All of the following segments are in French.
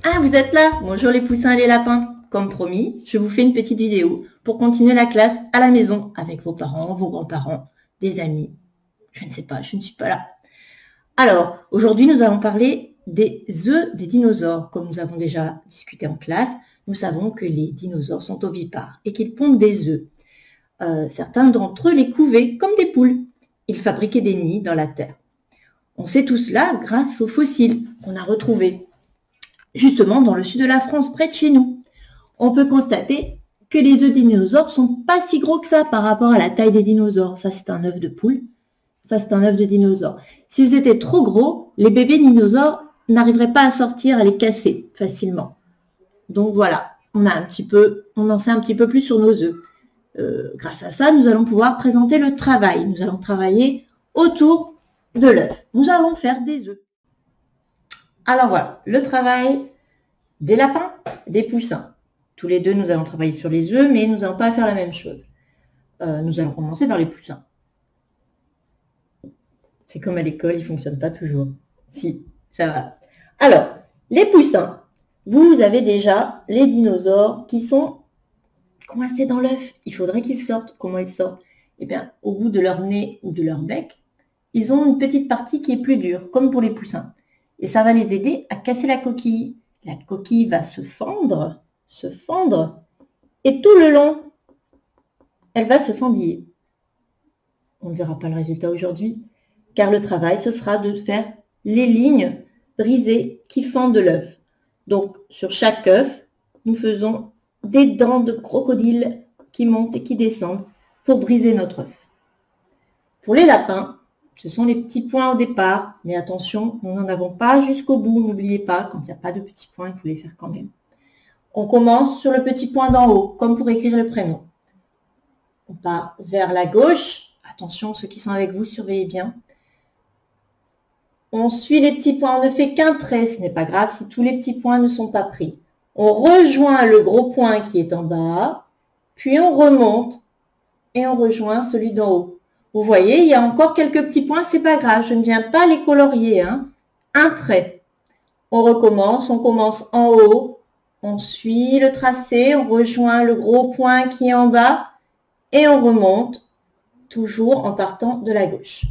Ah, vous êtes là? Bonjour les poussins et les lapins. Comme promis, je vous fais une petite vidéo pour continuer la classe à la maison avec vos parents, vos grands-parents, des amis. Je ne sais pas, je ne suis pas là. Alors, aujourd'hui, nous allons parler des œufs des dinosaures. Comme nous avons déjà discuté en classe, nous savons que les dinosaures sont ovipares et qu'ils pondent des œufs. Certains d'entre eux les couvaient comme des poules. Ils fabriquaient des nids dans la terre. On sait tout cela grâce aux fossiles qu'on a retrouvés, justement dans le sud de la France, près de chez nous. On peut constater que les œufs des dinosaures sont pas si gros que ça par rapport à la taille des dinosaures. Ça, c'est un œuf de poule. Ça, c'est un œuf de dinosaure. S'ils étaient trop gros, les bébés dinosaures n'arriveraient pas à sortir, à les casser facilement. Donc voilà, on en sait un petit peu plus sur nos œufs. Grâce à ça, nous allons pouvoir présenter le travail. Nous allons travailler autour de l'œuf. Nous allons faire des œufs. Alors voilà, le travail des lapins, des poussins. Tous les deux, nous allons travailler sur les œufs, mais nous n'allons pas faire la même chose. Nous allons commencer par les poussins. C'est comme à l'école, il ne fonctionne pas toujours. Si, ça va. Alors, les poussins. Vous avez déjà les dinosaures qui sont coincés dans l'œuf. Il faudrait qu'ils sortent. Comment ils sortent? Eh bien, au bout de leur nez ou de leur bec, ils ont une petite partie qui est plus dure, comme pour les poussins. Et ça va les aider à casser la coquille. La coquille va se fendre, et tout le long, elle va se fendiller. On ne verra pas le résultat aujourd'hui, car le travail, ce sera de faire les lignes brisées qui fendent l'œuf. Donc, sur chaque œuf, nous faisons des dents de crocodile qui montent et qui descendent pour briser notre œuf. Pour les lapins, ce sont les petits points au départ, mais attention, nous n'en avons pas jusqu'au bout, n'oubliez pas, quand il n'y a pas de petits points, il faut les faire quand même. On commence sur le petit point d'en haut, comme pour écrire le prénom. On part vers la gauche, attention, ceux qui sont avec vous, surveillez bien. On suit les petits points, on ne fait qu'un trait, ce n'est pas grave si tous les petits points ne sont pas pris. On rejoint le gros point qui est en bas, puis on remonte et on rejoint celui d'en haut. Vous voyez, il y a encore quelques petits points, c'est pas grave, je ne viens pas les colorier. Un trait. On recommence, on commence en haut, on suit le tracé, on rejoint le gros point qui est en bas et on remonte, toujours en partant de la gauche.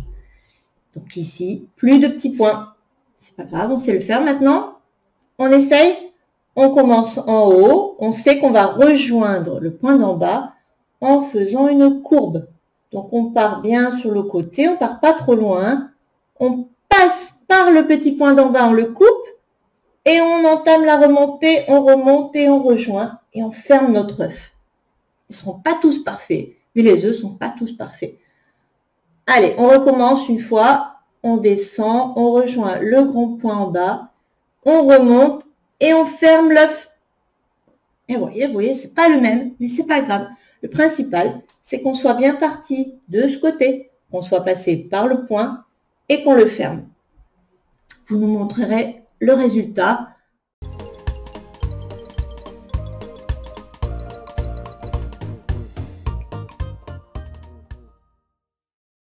Donc ici, plus de petits points. C'est pas grave, on sait le faire maintenant. On essaye. On commence en haut, on sait qu'on va rejoindre le point d'en bas en faisant une courbe. Donc on part bien sur le côté, on ne part pas trop loin. On passe par le petit point d'en bas, on le coupe et on entame la remontée, on remonte et on rejoint et on ferme notre œuf. Ils ne seront pas tous parfaits, mais les œufs ne sont pas tous parfaits. Allez, on recommence une fois, on descend, on rejoint le grand point en bas, on remonte et on ferme l'œuf. Et vous voyez, c'est pas le même, mais c'est pas grave. Le principal, c'est qu'on soit bien parti de ce côté, qu'on soit passé par le point et qu'on le ferme. Vous nous montrerez le résultat